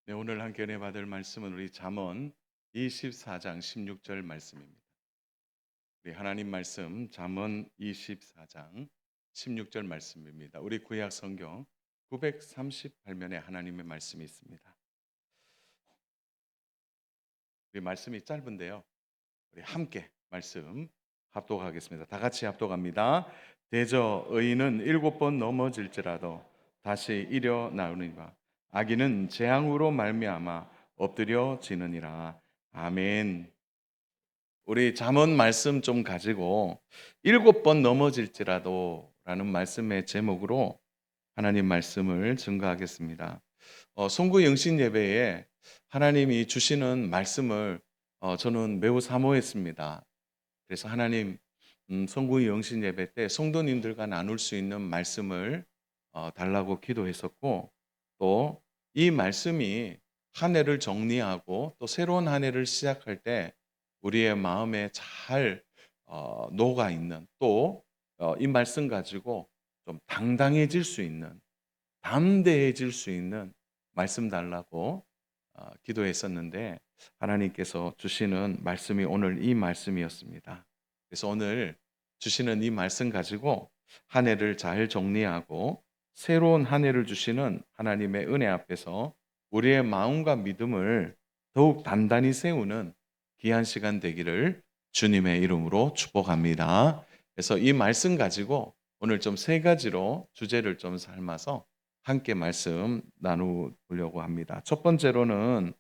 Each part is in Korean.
네, 오늘 함께 은혜 받을 말씀은 우리 잠언 24장 16절 말씀입니다. 우리 하나님 말씀 잠언 24장 16절 말씀입니다. 우리 구약 성경 938면에 하나님의 말씀이 있습니다. 우리 말씀이 짧은데요. 우리 함께 말씀 합독하겠습니다. 다 같이 합독합니다. 대저 의인은 7번 넘어질지라도 다시 일어나오니와 악인은 재앙으로 말미암아 엎드려지느니라. 아멘. 우리 잠언 말씀 좀 가지고 7번 넘어질지라도 라는 말씀의 제목으로 하나님 말씀을 증거하겠습니다. 송구 영신 예배에 하나님이 주시는 말씀을 저는 매우 사모했습니다. 그래서 하나님 송구 영신 예배 때 성도님들과 나눌 수 있는 말씀을 달라고 기도했었고, 또 이 말씀이 한 해를 정리하고 또 새로운 한 해를 시작할 때 우리의 마음에 잘 녹아 있는, 또 이 말씀 가지고 좀 당당해질 수 있는, 담대해질 수 있는 말씀 달라고 기도했었는데, 하나님께서 주시는 말씀이 오늘 이 말씀이었습니다. 그래서 오늘 주시는 이 말씀 가지고 한 해를 잘 정리하고 새로운 한 해를 주시는 하나님의 은혜 앞에서 우리의 마음과 믿음을 더욱 단단히 세우는 귀한 시간 되기를 주님의 이름으로 축복합니다. 그래서 이 말씀 가지고 오늘 좀 세 가지로 주제를 좀 삼아서 함께 말씀 나누려고 합니다. 첫 번째로는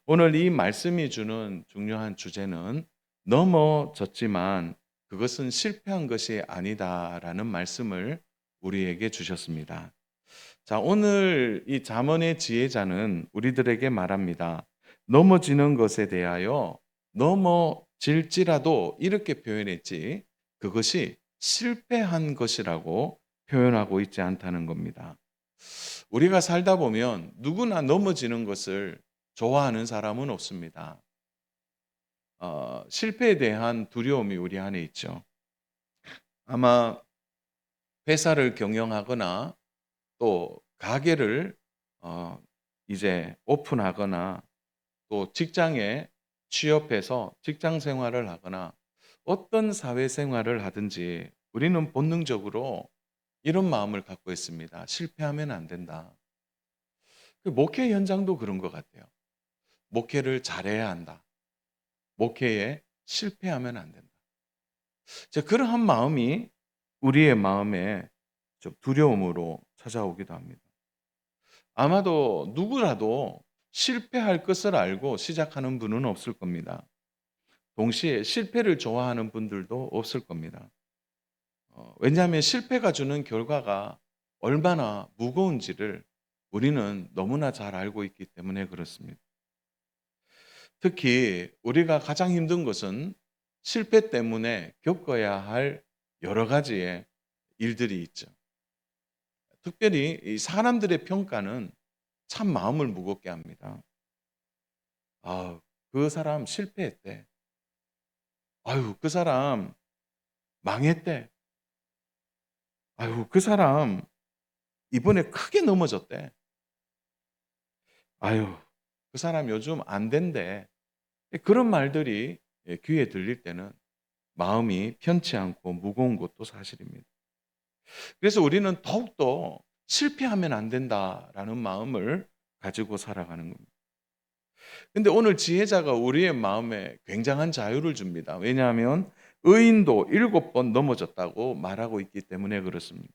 오늘 이 말씀이 주는 중요한 주제는 넘어졌지만 그것은 실패한 것이 아니다라는 말씀을 우리에게 주셨습니다. 자, 오늘 이 잠언의 지혜자는 우리들에게 말합니다. 넘어지는 것에 대하여 넘어질지라도 이렇게 표현했지, 그것이 실패한 것이라고 표현하고 있지 않다는 겁니다. 우리가 살다 보면 누구나 넘어지는 것을 좋아하는 사람은 없습니다. 실패에 대한 두려움이 우리 안에 있죠. 아마 회사를 경영하거나 또 가게를 어, 이제 오픈하거나 또 직장에 취업해서 직장 생활을 하거나 어떤 사회 생활을 하든지 우리는 본능적으로 이런 마음을 갖고 있습니다. 실패하면 안 된다. 그 목회 현장도 그런 것 같아요. 목회를 잘해야 한다. 목회에 실패하면 안 된다. 그러한 마음이 우리의 마음에 좀 두려움으로 찾아오기도 합니다. 아마도 누구라도 실패할 것을 알고 시작하는 분은 없을 겁니다. 동시에 실패를 좋아하는 분들도 없을 겁니다. 왜냐하면 실패가 주는 결과가 얼마나 무거운지를 우리는 너무나 잘 알고 있기 때문에 그렇습니다. 특히 우리가 가장 힘든 것은 실패 때문에 겪어야 할 여러 가지의 일들이 있죠. 특별히 이 사람들의 평가는 참 마음을 무겁게 합니다. 아, 그 사람 실패했대. 아유, 그 사람 망했대. 아유, 그 사람 이번에 크게 넘어졌대. 아유, 그 사람 요즘 안 된대. 그런 말들이 귀에 들릴 때는 마음이 편치 않고 무거운 것도 사실입니다. 그래서 우리는 더욱더 실패하면 안 된다라는 마음을 가지고 살아가는 겁니다. 근데 오늘 지혜자가 우리의 마음에 굉장한 자유를 줍니다. 왜냐하면 의인도 7번 넘어졌다고 말하고 있기 때문에 그렇습니다.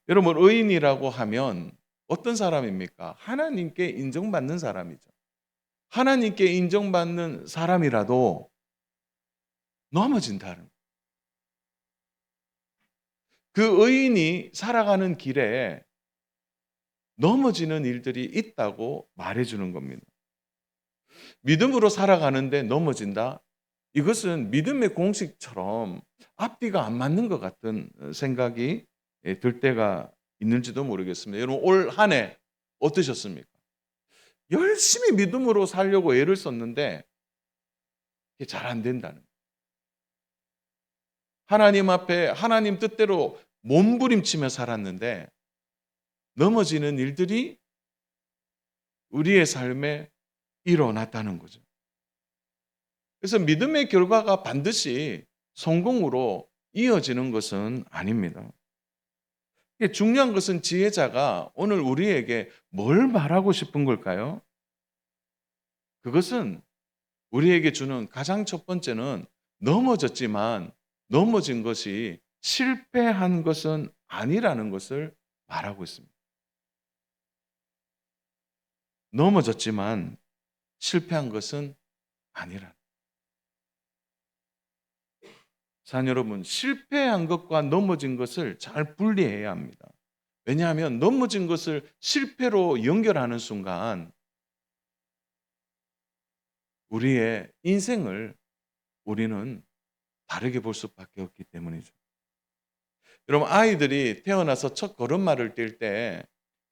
여러분, 의인이라고 하면 어떤 사람입니까? 하나님께 인정받는 사람이죠. 하나님께 인정받는 사람이라도 넘어진다는, 그 의인이 살아가는 길에 넘어지는 일들이 있다고 말해주는 겁니다. 믿음으로 살아가는데 넘어진다? 이것은 믿음의 공식처럼 앞뒤가 안 맞는 것 같은 생각이 들 때가 있는지도 모르겠습니다. 여러분, 올 한 해 어떠셨습니까? 열심히 믿음으로 살려고 애를 썼는데 이게 잘 안 된다는 거예요. 하나님 앞에 하나님 뜻대로 몸부림치며 살았는데 넘어지는 일들이 우리의 삶에 일어났다는 거죠. 그래서 믿음의 결과가 반드시 성공으로 이어지는 것은 아닙니다. 중요한 것은 지혜자가 오늘 우리에게 뭘 말하고 싶은 걸까요? 그것은 우리에게 주는 가장 첫 번째는 넘어졌지만 넘어진 것이 실패한 것은 아니라는 것을 말하고 있습니다. 넘어졌지만 실패한 것은 아니라. 자녀 여러분, 실패한 것과 넘어진 것을 잘 분리해야 합니다. 왜냐하면 넘어진 것을 실패로 연결하는 순간 우리의 인생을 우리는 다르게 볼 수밖에 없기 때문이죠. 여러분, 아이들이 태어나서 첫 걸음마를 뛸 때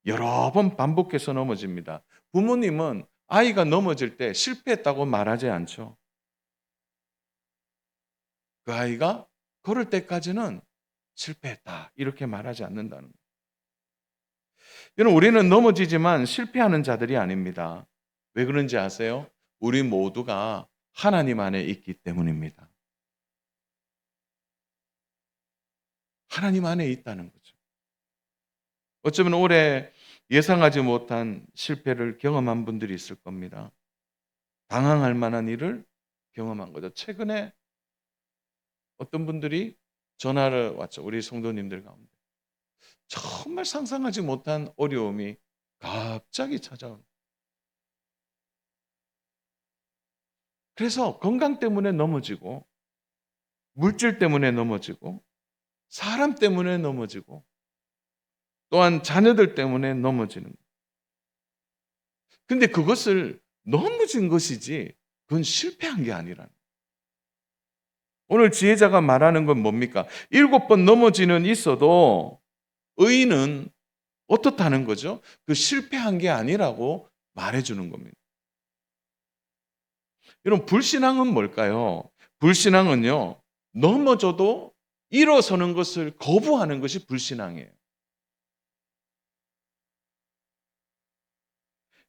여러 번 반복해서 넘어집니다. 부모님은 아이가 넘어질 때 실패했다고 말하지 않죠. 그 아이가 걸을 때까지는 실패했다 이렇게 말하지 않는다는 거예요. 여러분, 우리는 넘어지지만 실패하는 자들이 아닙니다. 왜 그런지 아세요? 우리 모두가 하나님 안에 있기 때문입니다. 하나님 안에 있다는 거죠. 어쩌면 올해 예상하지 못한 실패를 경험한 분들이 있을 겁니다. 당황할 만한 일을 경험한 거죠. 최근에 어떤 분들이 전화를 왔죠. 우리 성도님들 가운데. 정말 상상하지 못한 어려움이 갑자기 찾아오는. 그래서 건강 때문에 넘어지고, 물질 때문에 넘어지고, 사람 때문에 넘어지고, 또한 자녀들 때문에 넘어지는 거예요. 근데 그것을 넘어진 것이지, 그건 실패한 게 아니라는 거예요. 오늘 지혜자가 말하는 건 뭡니까? 7번 넘어지는 있어도 의인은 어떻다는 거죠? 그 실패한 게 아니라고 말해주는 겁니다. 여러분, 불신앙은 뭘까요? 불신앙은요, 넘어져도 일어서는 것을 거부하는 것이 불신앙이에요.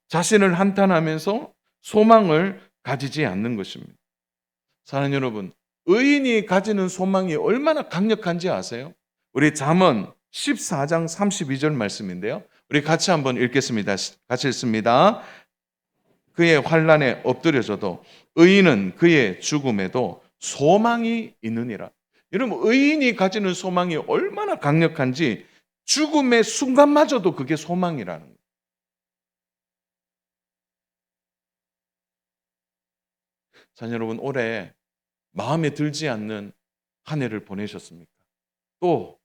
자신을 한탄하면서 소망을 가지지 않는 것입니다. 사랑하는 여러분, 의인이 가지는 소망이 얼마나 강력한지 아세요? 우리 잠언 14장 32절 말씀인데요. 우리 같이 한번 읽겠습니다. 같이 읽습니다. 그의 환난에 엎드려져도 의인은 그의 죽음에도 소망이 있느니라. 여러분, 의인이 가지는 소망이 얼마나 강력한지 죽음의 순간마저도 그게 소망이라는 거예요. 자, 여러분, 올해 마음에 들지 않는 한 해를 보내셨습니까? 또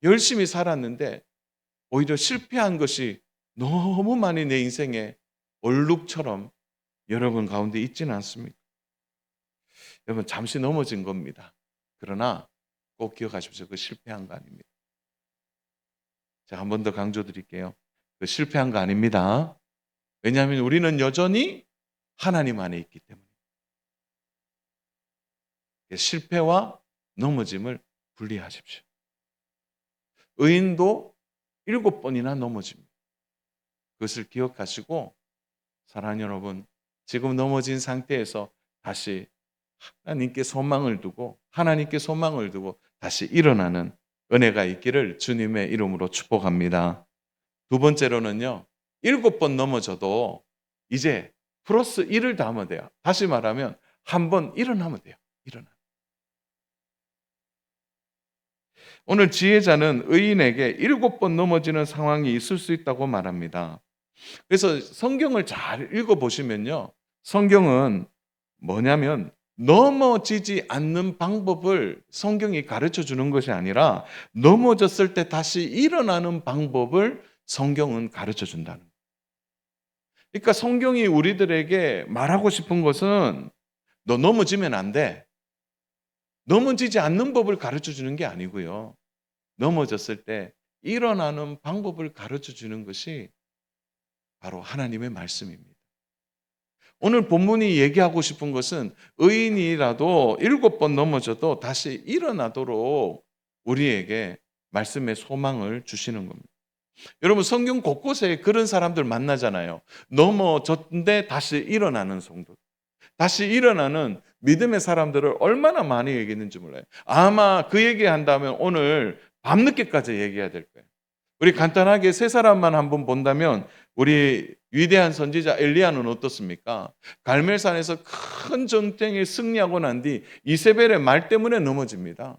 열심히 살았는데 오히려 실패한 것이 너무 많이 내 인생에 얼룩처럼 여러분 가운데 있지는 않습니까? 여러분, 잠시 넘어진 겁니다. 그러나 꼭 기억하십시오. 그 실패한 거 아닙니다. 제가 한 번 더 강조드릴게요. 그 실패한 거 아닙니다. 왜냐하면 우리는 여전히 하나님 안에 있기 때문에. 실패와 넘어짐을 분리하십시오. 의인도 7번이나 넘어집니다. 그것을 기억하시고, 사랑하는 여러분, 지금 넘어진 상태에서 다시 하나님께 소망을 두고 다시 일어나는 은혜가 있기를 주님의 이름으로 축복합니다. 두 번째로는요, 7번 넘어져도 이제 플러스 1을 더하면 돼요. 다시 말하면 한 번 일어나면 돼요. 오늘 지혜자는 의인에게 7번 넘어지는 상황이 있을 수 있다고 말합니다. 그래서 성경을 잘 읽어보시면요, 성경은 뭐냐면 넘어지지 않는 방법을 성경이 가르쳐 주는 것이 아니라 넘어졌을 때 다시 일어나는 방법을 성경은 가르쳐 준다는 거예요. 그러니까 성경이 우리들에게 말하고 싶은 것은 너 넘어지면 안 돼. 넘어지지 않는 법을 가르쳐 주는 게 아니고요. 넘어졌을 때 일어나는 방법을 가르쳐 주는 것이 바로 하나님의 말씀입니다. 오늘 본문이 얘기하고 싶은 것은 의인이라도 7번 넘어져도 다시 일어나도록 우리에게 말씀의 소망을 주시는 겁니다. 여러분 성경 곳곳에 그런 사람들 만나잖아요. 넘어졌는데 다시 일어나는 성도. 다시 일어나는 믿음의 사람들을 얼마나 많이 얘기했는지 몰라요. 아마 그 얘기한다면 오늘 밤늦게까지 얘기해야 될 거예요. 우리 간단하게 세 사람만 한번 본다면 우리 위대한 선지자 엘리야는 어떻습니까? 갈멜산에서 큰 전쟁에 승리하고 난 뒤 이세벨의 말 때문에 넘어집니다.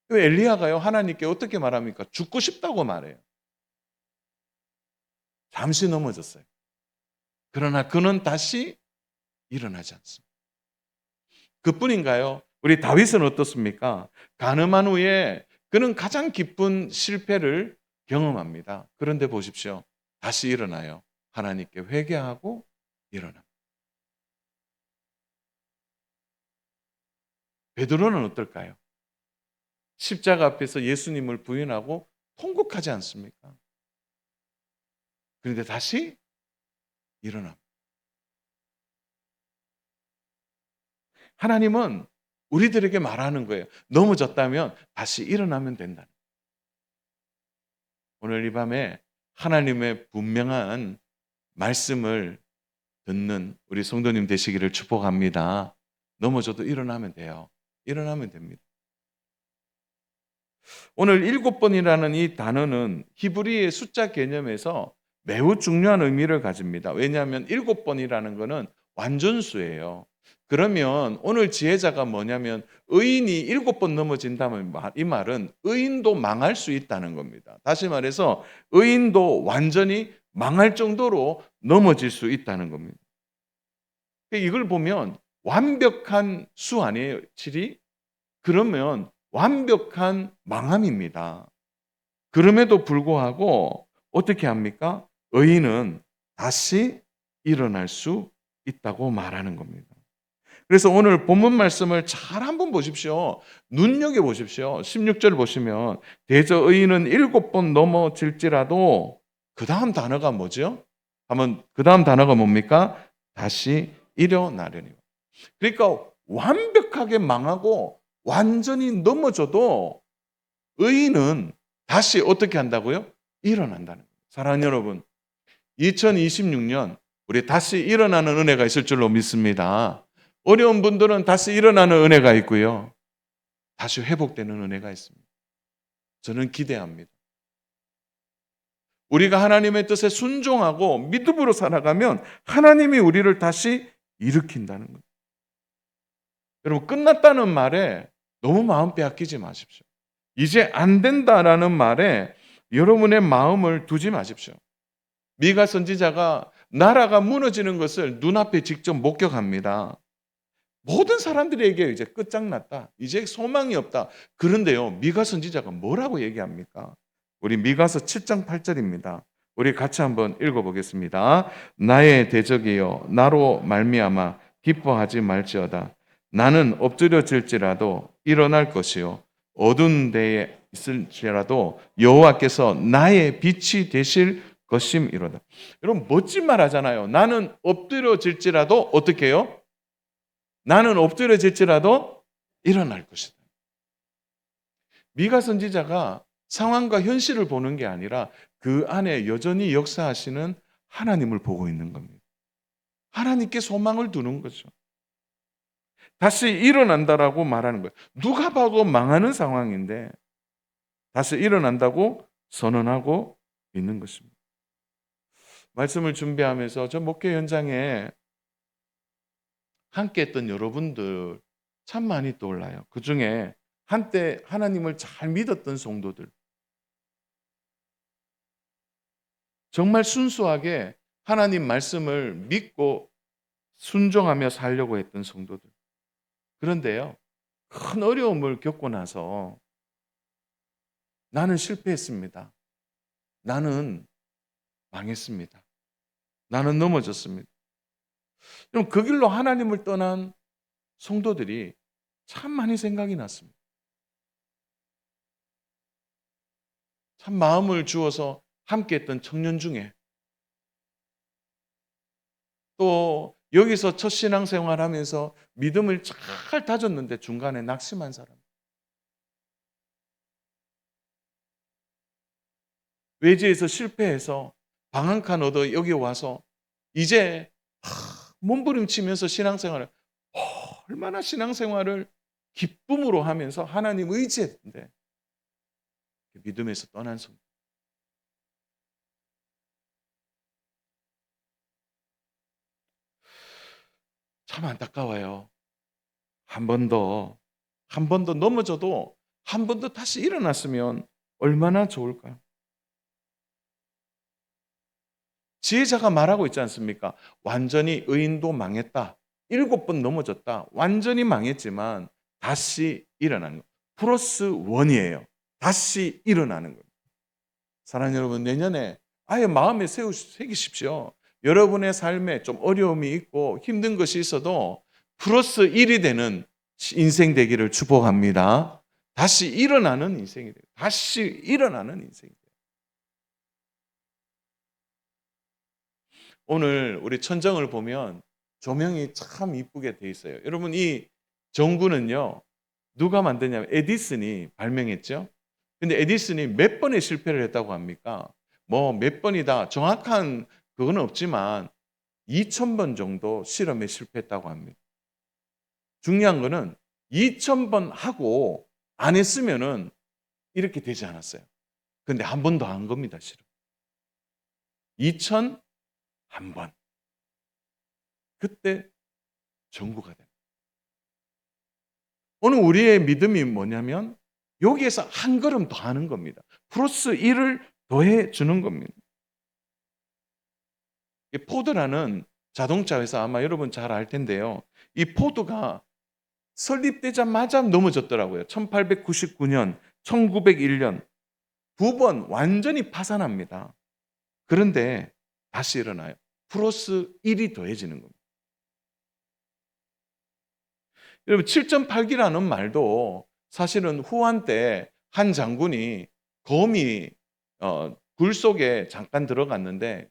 그 엘리야가요 하나님께 어떻게 말합니까? 죽고 싶다고 말해요. 잠시 넘어졌어요. 그러나 그는 다시 일어나지 않습니다. 그뿐인가요? 우리 다윗은 어떻습니까? 간음한 후에 그는 가장 깊은 실패를 경험합니다. 그런데 보십시오. 다시 일어나요. 하나님께 회개하고 일어납니다. 베드로는 어떨까요? 십자가 앞에서 예수님을 부인하고 통곡하지 않습니까? 그런데 다시 일어납니다. 하나님은 우리들에게 말하는 거예요. 넘어졌다면 다시 일어나면 된다. 오늘 이 밤에 하나님의 분명한 말씀을 듣는 우리 성도님 되시기를 축복합니다. 넘어져도 일어나면 돼요. 일어나면 됩니다. 오늘 7번이라는 이 단어는 히브리의 숫자 개념에서 매우 중요한 의미를 가집니다. 왜냐하면 7번이라는 것은 완전수예요. 그러면 오늘 지혜자가 뭐냐면 의인이 7번 넘어진다면 이 말은 의인도 망할 수 있다는 겁니다. 다시 말해서 의인도 완전히 망할 정도로 넘어질 수 있다는 겁니다. 이걸 보면 완벽한 수 아니에요, 7이? 그러면 완벽한 망함입니다. 그럼에도 불구하고 어떻게 합니까? 의인은 다시 일어날 수 있다고 말하는 겁니다. 그래서 오늘 본문 말씀을 잘 한번 보십시오. 눈여겨 보십시오. 16절 보시면 대저 의인은 7번 넘어질지라도 그 다음 단어가 뭐죠? 한번 그 다음 단어가 뭡니까? 다시 일어나려니. 그러니까 완벽하게 망하고 완전히 넘어져도 의인은 다시 어떻게 한다고요? 일어난다는 거예요. 사랑하는 여러분, 2026년 우리 다시 일어나는 은혜가 있을 줄로 믿습니다. 어려운 분들은 다시 일어나는 은혜가 있고요. 다시 회복되는 은혜가 있습니다. 저는 기대합니다. 우리가 하나님의 뜻에 순종하고 믿음으로 살아가면 하나님이 우리를 다시 일으킨다는 거예요. 여러분 끝났다는 말에 너무 마음 빼앗기지 마십시오. 이제 안 된다라는 말에 여러분의 마음을 두지 마십시오. 미가 선지자가 나라가 무너지는 것을 눈앞에 직접 목격합니다. 모든 사람들에게 이제 끝장났다. 이제 소망이 없다. 그런데요, 미가 선지자가 뭐라고 얘기합니까? 우리 미가서 7장 8절입니다. 우리 같이 한번 읽어보겠습니다. 나의 대적이여 나로 말미암아 기뻐하지 말지어다. 나는 엎드려질지라도 일어날 것이요 어두운 데에 있을지라도 여호와께서 나의 빛이 되실 것임이로다. 여러분 멋진 말 하잖아요. 나는 엎드려질지라도 어떻게 해요? 나는 엎드려질지라도 일어날 것이다. 미가 선지자가 상황과 현실을 보는 게 아니라 그 안에 여전히 역사하시는 하나님을 보고 있는 겁니다. 하나님께 소망을 두는 거죠. 다시 일어난다라고 말하는 거예요. 누가 봐도 망하는 상황인데 다시 일어난다고 선언하고 있는 것입니다. 말씀을 준비하면서 저 목회 현장에 함께 했던 여러분들 참 많이 떠올라요. 그중에 한때 하나님을 잘 믿었던 성도들, 정말 순수하게 하나님 말씀을 믿고 순종하며 살려고 했던 성도들. 그런데요, 큰 어려움을 겪고 나서 나는 실패했습니다. 나는 망했습니다. 나는 넘어졌습니다. 그럼 그 길로 하나님을 떠난 성도들이 참 많이 생각이 났습니다. 참 마음을 주어서 함께했던 청년 중에 또 여기서 첫 신앙생활하면서 믿음을 잘 다졌는데 중간에 낙심한 사람. 외지에서 실패해서 방 한 칸 얻어 여기 와서 이제 몸부림치면서 신앙생활을 얼마나 신앙생활을 기쁨으로 하면서 하나님 의지했는데 믿음에서 떠난 성도. 참 안타까워요. 한 번 더 넘어져도 한 번 더 다시 일어났으면 얼마나 좋을까요? 지혜자가 말하고 있지 않습니까? 완전히 의인도 망했다. 7번 넘어졌다. 완전히 망했지만 다시 일어나는 거. 플러스 원이에요. 다시 일어나는 거예요. 사랑하는 여러분, 내년에 아예 마음에 새기십시오. 여러분의 삶에 좀 어려움이 있고 힘든 것이 있어도 플러스 1이 되는 인생 되기를 축복합니다. 다시 일어나는 인생이 돼요. 다시 일어나는 인생이 돼요. 오늘 우리 천정을 보면 조명이 참 이쁘게 돼 있어요. 여러분, 이 전구는요, 누가 만드냐면 에디슨이 발명했죠. 근데 에디슨이 몇 번의 실패를 했다고 합니까? 뭐 몇 번이다 정확한 그건 없지만 2,000번 정도 실험에 실패했다고 합니다. 중요한 거는 2,000번 하고 안 했으면은 이렇게 되지 않았어요. 근데 한 번 더 한 겁니다, 실험. 2,001번. 그때 전구가 됩니다. 오늘 우리의 믿음이 뭐냐면 여기에서 한 걸음 더 하는 겁니다. 플러스 1을 더해 주는 겁니다. 포드라는 자동차 회사 아마 여러분 잘 알 텐데요. 이 포드가 설립되자마자 넘어졌더라고요. 1899년, 1901년 두 번 완전히 파산합니다. 그런데 다시 일어나요. 플러스 1이 더해지는 겁니다. 여러분 7.8기라는 말도 사실은 후한 때 한 장군이 검이 굴 속에 잠깐 들어갔는데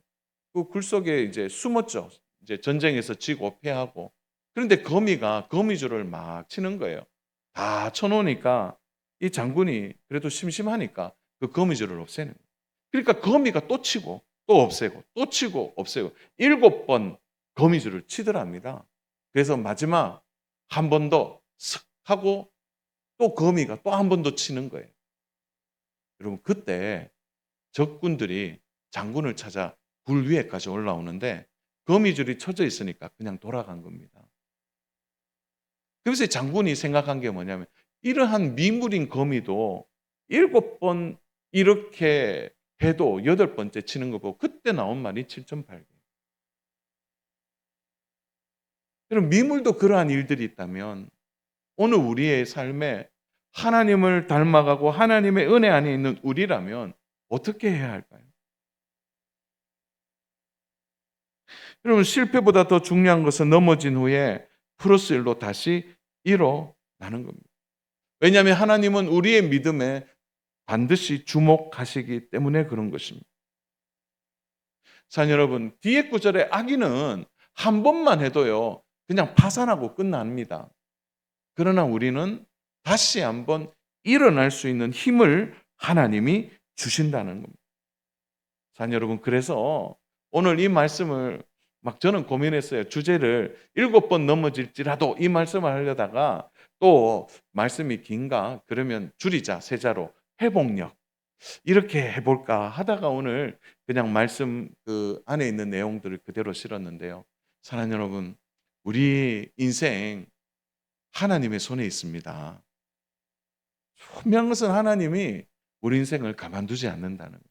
그 굴 속에 이제 숨었죠. 이제 전쟁에서 지고 패하고. 그런데 거미가 거미줄을 막 치는 거예요. 다 쳐놓으니까 이 장군이 그래도 심심하니까 그 거미줄을 없애는 거예요. 그러니까 거미가 또 치고 또 없애고 또 치고 없애고 7번 거미줄을 치더랍니다. 그래서 마지막 한 번 더 슥 하고 또 거미가 또 한 번 더 치는 거예요. 여러분 그때 적군들이 장군을 찾아 굴 위에까지 올라오는데 거미줄이 쳐져 있으니까 그냥 돌아간 겁니다. 그래서 장군이 생각한 게 뭐냐면 이러한 미물인 거미도 7번 이렇게 해도 8번째 치는 거 보고 그때 나온 말이 7.8개. 그럼 미물도 그러한 일들이 있다면 오늘 우리의 삶에 하나님을 닮아가고 하나님의 은혜 안에 있는 우리라면 어떻게 해야 할까요? 여러분 실패보다 더 중요한 것은 넘어진 후에 플러스 1로 다시 일어나는 겁니다. 왜냐하면 하나님은 우리의 믿음에 반드시 주목하시기 때문에 그런 것입니다. 자, 여러분 뒤에 구절의 악인은 한 번만 해도요 그냥 파산하고 끝납니다. 그러나 우리는 다시 한번 일어날 수 있는 힘을 하나님이 주신다는 겁니다. 자, 여러분 그래서 오늘 이 말씀을 막 저는 고민했어요. 주제를 7번 넘어질지라도 이 말씀을 하려다가 또 말씀이 긴가? 그러면 줄이자 세자로 회복력 이렇게 해볼까 하다가 오늘 그냥 말씀 그 안에 있는 내용들을 그대로 실었는데요. 사랑하는 여러분, 우리 인생 하나님의 손에 있습니다. 분명한 것은 하나님이 우리 인생을 가만두지 않는다는 거예요.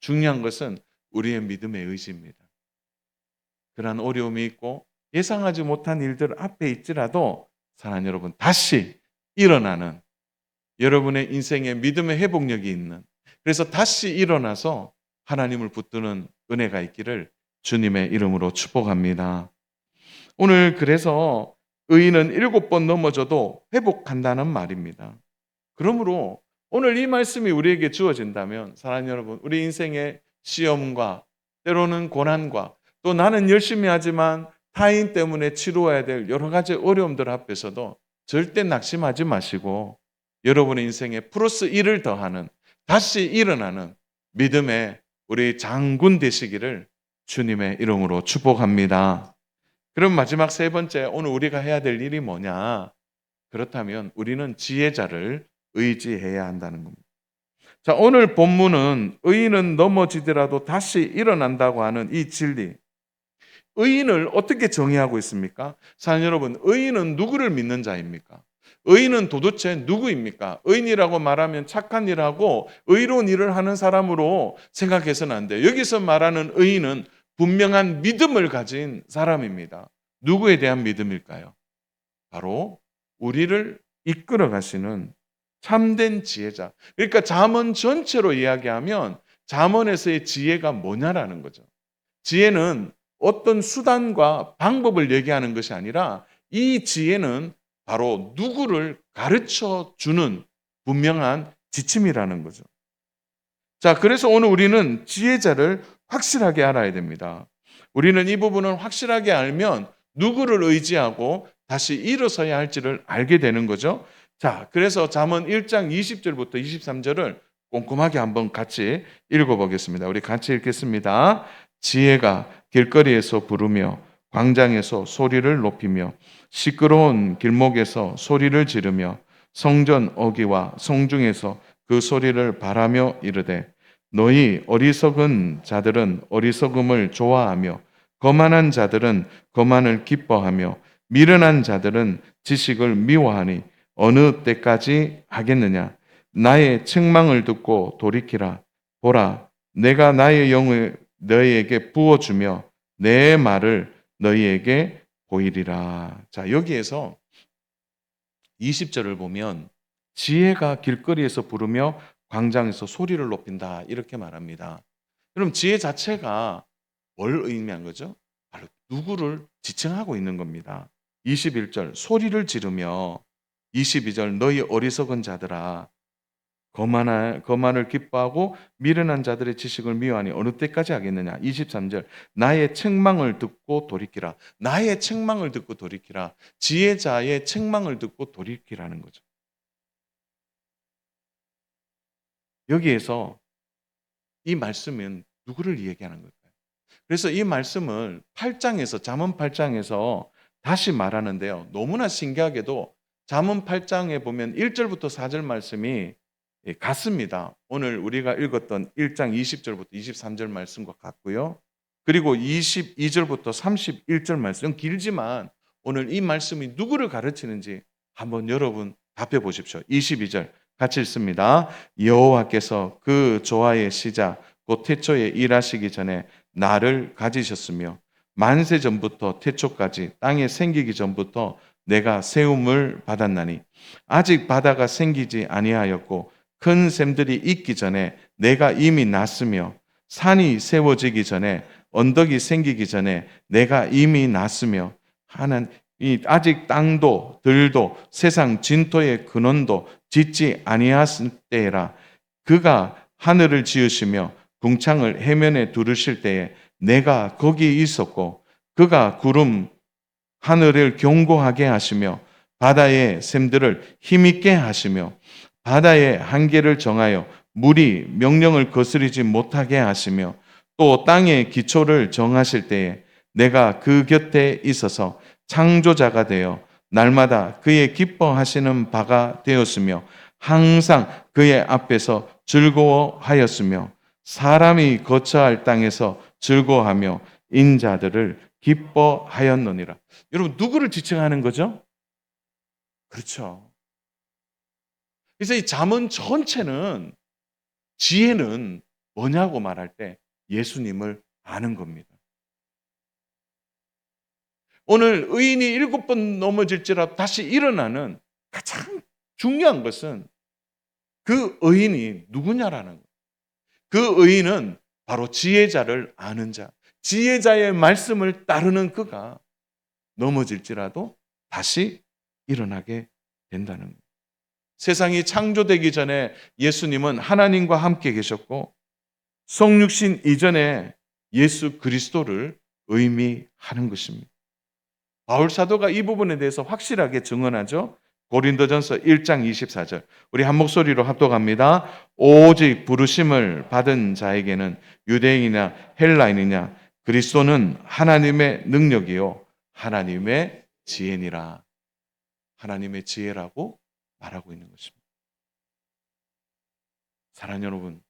중요한 것은 우리의 믿음의 의지입니다. 그러한 어려움이 있고 예상하지 못한 일들 앞에 있지라도 사랑하는 여러분 다시 일어나는 여러분의 인생에 믿음의 회복력이 있는 그래서 다시 일어나서 하나님을 붙드는 은혜가 있기를 주님의 이름으로 축복합니다. 오늘 그래서 의인은 7번 넘어져도 회복한다는 말입니다. 그러므로 오늘 이 말씀이 우리에게 주어진다면 사랑하는 여러분 우리 인생의 시험과 때로는 고난과 또 나는 열심히 하지만 타인 때문에 치루어야 될 여러 가지 어려움들 앞에서도 절대 낙심하지 마시고 여러분의 인생에 플러스 1을 더하는 다시 일어나는 믿음의 우리 장군 되시기를 주님의 이름으로 축복합니다. 그럼 마지막 세 번째, 오늘 우리가 해야 될 일이 뭐냐? 그렇다면 우리는 지혜자를 의지해야 한다는 겁니다. 자, 오늘 본문은 의인은 넘어지더라도 다시 일어난다고 하는 이 진리. 의인을 어떻게 정의하고 있습니까? 사랑 여러분, 의인은 누구를 믿는 자입니까? 의인은 도대체 누구입니까? 의인이라고 말하면 착한 일하고 의로운 일을 하는 사람으로 생각해서는 안 돼요. 여기서 말하는 의인은 분명한 믿음을 가진 사람입니다. 누구에 대한 믿음일까요? 바로 우리를 이끌어 가시는 참된 지혜자. 그러니까 잠언 전체로 이야기하면 잠언에서의 지혜가 뭐냐라는 거죠. 지혜는 어떤 수단과 방법을 얘기하는 것이 아니라 이 지혜는 바로 누구를 가르쳐 주는 분명한 지침이라는 거죠. 자, 그래서 오늘 우리는 지혜자를 확실하게 알아야 됩니다. 우리는 이 부분을 확실하게 알면 누구를 의지하고 다시 일어서야 할지를 알게 되는 거죠. 자, 그래서 잠언 1장 20절부터 23절을 꼼꼼하게 한번 같이 읽어보겠습니다. 우리 같이 읽겠습니다. 지혜가 길거리에서 부르며 광장에서 소리를 높이며 시끄러운 길목에서 소리를 지르며 성전 어귀와 성중에서 그 소리를 바라며 이르되 너희 어리석은 자들은 어리석음을 좋아하며 거만한 자들은 거만을 기뻐하며 미련한 자들은 지식을 미워하니 어느 때까지 하겠느냐? 나의 책망을 듣고 돌이키라. 보라, 내가 나의 영을 너희에게 부어주며 내 말을 너희에게 보이리라. 자, 여기에서 20절을 보면 지혜가 길거리에서 부르며 광장에서 소리를 높인다 이렇게 말합니다. 그럼 지혜 자체가 뭘 의미한 거죠? 바로 누구를 지칭하고 있는 겁니다. 21절 소리를 지르며 22절 너희 어리석은 자들아 거만을 기뻐하고 미련한 자들의 지식을 미워하니 어느 때까지 하겠느냐. 23절 나의 책망을 듣고 돌이키라. 나의 책망을 듣고 돌이키라. 지혜자의 책망을 듣고 돌이키라는 거죠. 여기에서 이 말씀은 누구를 얘기하는 걸까요? 그래서 이 말씀을 8장에서 잠언 8장에서 다시 말하는데요. 너무나 신기하게도 잠언 8장에 보면 1절부터 4절 말씀이 같습니다. 오늘 우리가 읽었던 1장 20절부터 23절 말씀과 같고요. 그리고 22절부터 31절 말씀 길지만 오늘 이 말씀이 누구를 가르치는지 한번 여러분 답해 보십시오. 22절 같이 읽습니다. 여호와께서 그 조화의 시작 곧 태초에 일하시기 전에 나를 가지셨으며 만세 전부터 태초까지 땅에 생기기 전부터 내가 세움을 받았나니 아직 바다가 생기지 아니하였고 큰 샘들이 있기 전에 내가 이미 났으며 산이 세워지기 전에 언덕이 생기기 전에 내가 이미 났으며 하는 이 아직 땅도 들도 세상 진토의 근원도 짓지 아니하실 때라 그가 하늘을 지으시며 궁창을 해면에 두르실 때에 내가 거기 있었고 그가 구름 하늘을 견고하게 하시며 바다의 샘들을 힘있게 하시며 바다의 한계를 정하여 물이 명령을 거스르지 못하게 하시며 또 땅의 기초를 정하실 때에 내가 그 곁에 있어서 창조자가 되어 날마다 그의 기뻐하시는 바가 되었으며 항상 그의 앞에서 즐거워하였으며 사람이 거처할 땅에서 즐거워하며 인자들을 기뻐하였느니라. 여러분 누구를 지칭하는 거죠? 그렇죠. 그래서 이 잠언 전체는 지혜는 뭐냐고 말할 때 예수님을 아는 겁니다. 오늘 의인이 7번 넘어질지라도 다시 일어나는 가장 중요한 것은 그 의인이 누구냐라는 거예요. 그 의인은 바로 지혜자를 아는 자, 지혜자의 말씀을 따르는 그가 넘어질지라도 다시 일어나게 된다는 거예요. 세상이 창조되기 전에 예수님은 하나님과 함께 계셨고 성육신 이전에 예수 그리스도를 의미하는 것입니다. 바울 사도가 이 부분에 대해서 확실하게 증언하죠. 고린도전서 1장 24절. 우리 한 목소리로 합독합니다. 오직 부르심을 받은 자에게는 유대인이나 헬라인이냐 그리스도는 하나님의 능력이요 하나님의 지혜니라. 하나님의 지혜라고 말하고 있는 것입니다. 사랑하는 여러분,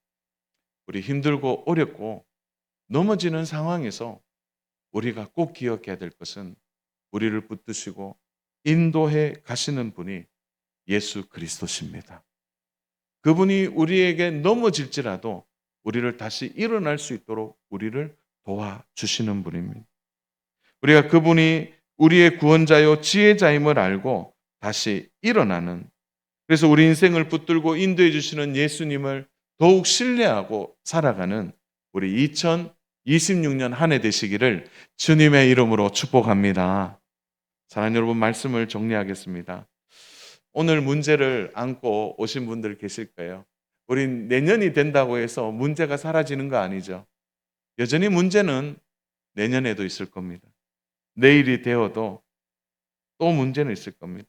우리 힘들고 어렵고 넘어지는 상황에서 우리가 꼭 기억해야 될 것은 우리를 붙드시고 인도해 가시는 분이 예수 그리스도십니다. 그분이 우리에게 넘어질지라도 우리를 다시 일어날 수 있도록 우리를 도와주시는 분입니다. 우리가 그분이 우리의 구원자요 지혜자임을 알고 다시 일어나는, 그래서 우리 인생을 붙들고 인도해 주시는 예수님을 더욱 신뢰하고 살아가는 우리 2026년 한 해 되시기를 주님의 이름으로 축복합니다. 사랑하는 여러분, 말씀을 정리하겠습니다. 오늘 문제를 안고 오신 분들 계실 거예요. 우린 내년이 된다고 해서 문제가 사라지는 거 아니죠. 여전히 문제는 내년에도 있을 겁니다. 내일이 되어도 또 문제는 있을 겁니다.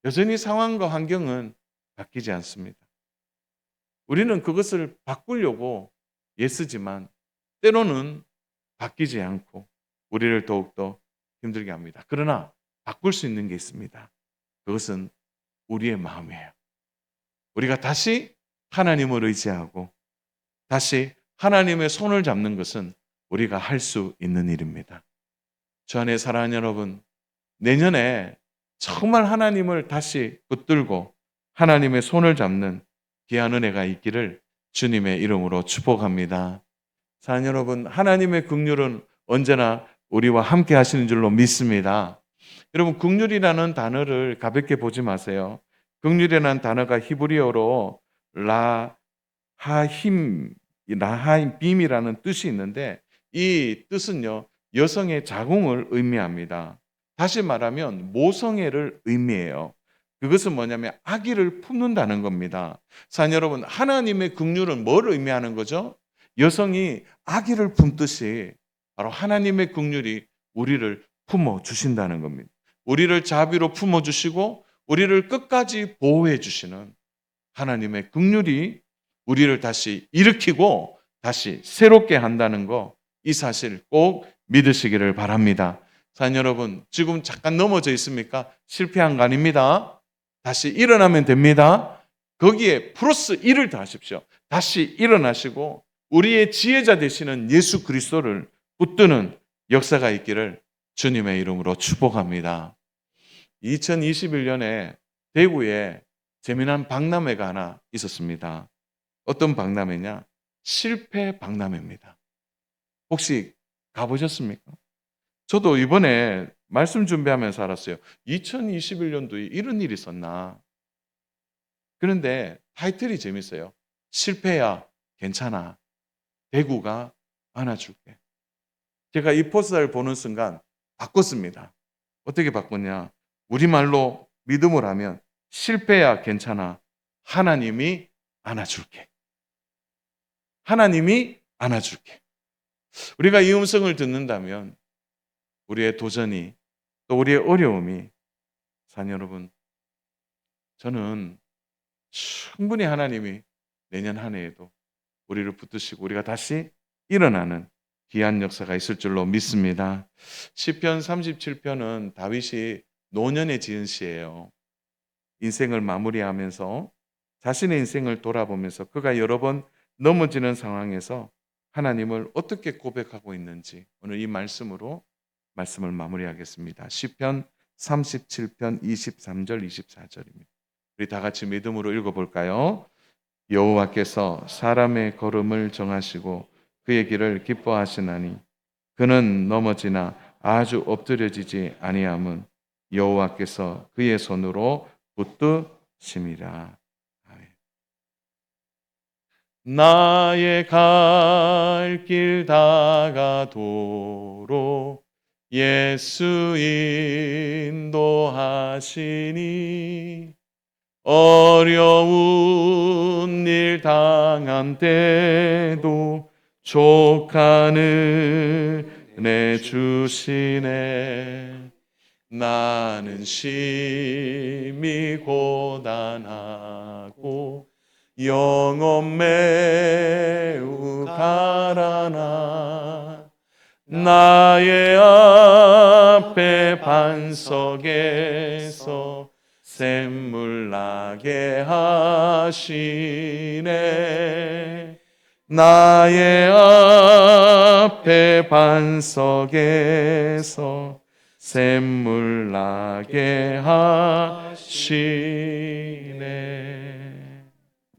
여전히 상황과 환경은 바뀌지 않습니다. 우리는 그것을 바꾸려고 애쓰지만 때로는 바뀌지 않고 우리를 더욱더 힘들게 합니다. 그러나 바꿀 수 있는 게 있습니다. 그것은 우리의 마음이에요. 우리가 다시 하나님을 의지하고 다시 하나님의 손을 잡는 것은 우리가 할 수 있는 일입니다. 주 안에 사랑하는 여러분, 내년에 정말 하나님을 다시 붙들고 하나님의 손을 잡는 귀한 은혜가 있기를 주님의 이름으로 축복합니다. 사랑하는 여러분, 하나님의 긍휼은 언제나 우리와 함께 하시는 줄로 믿습니다. 여러분, 긍휼이라는 단어를 가볍게 보지 마세요. 긍휼이라는 단어가 히브리어로 라하임빔이라는 뜻이 있는데 이 뜻은요, 여성의 자궁을 의미합니다. 다시 말하면 모성애를 의미해요. 그것은 뭐냐면 아기를 품는다는 겁니다. 사랑하는 여러분, 하나님의 긍휼은 뭘 의미하는 거죠? 여성이 아기를 품듯이 바로 하나님의 긍휼이 우리를 품어주신다는 겁니다. 우리를 자비로 품어주시고 우리를 끝까지 보호해 주시는 하나님의 긍휼이 우리를 다시 일으키고 다시 새롭게 한다는 거, 이 사실 꼭 믿으시기를 바랍니다. 사랑하는 여러분, 지금 잠깐 넘어져 있습니까? 실패한 거 아닙니다. 다시 일어나면 됩니다. 거기에 플러스 1을 더하십시오. 다시 일어나시고 우리의 지혜자 되시는 예수 그리스도를 붙드는 역사가 있기를 주님의 이름으로 축복합니다. 2021년에 대구에 재미난 박람회가 하나 있었습니다. 어떤 박람회냐? 실패 박람회입니다. 혹시 가보셨습니까? 저도 이번에 말씀 준비하면서 알았어요. 2021년도에 이런 일이 있었나? 그런데 타이틀이 재밌어요. 실패야 괜찮아. 대구가 안아줄게. 제가 이 포스터를 보는 순간 바꿨습니다. 어떻게 바꿨냐? 우리말로 믿음을 하면 실패야 괜찮아. 하나님이 안아줄게. 하나님이 안아줄게. 우리가 이 음성을 듣는다면 우리의 도전이 또 우리의 어려움이, 사랑하는 여러분, 저는 충분히 하나님이 내년 한 해에도 우리를 붙드시고 우리가 다시 일어나는 귀한 역사가 있을 줄로 믿습니다. 시편 37편은 다윗이 노년에 지은 시예요. 인생을 마무리하면서 자신의 인생을 돌아보면서 그가 여러 번 넘어지는 상황에서 하나님을 어떻게 고백하고 있는지 오늘 이 말씀으로 말씀을 마무리하겠습니다. 시편 37편 23절 24절입니다. 우리 다 같이 믿음으로 읽어볼까요? 여호와께서 사람의 걸음을 정하시고 그의 길을 기뻐하시나니 그는 넘어지나 아주 엎드려지지 아니함은 여호와께서 그의 손으로 붙드심이라. 나의 갈 길 다가도록 예수 인도하시니 어려운 일 당한 때도 족한 은혜 주시네. 나는 심히 고단하고 영혼 매우 가라나 나의 앞에 반석에서 샘물 나게 하시네 나의 앞에 반석에서 샘물 나게 하시네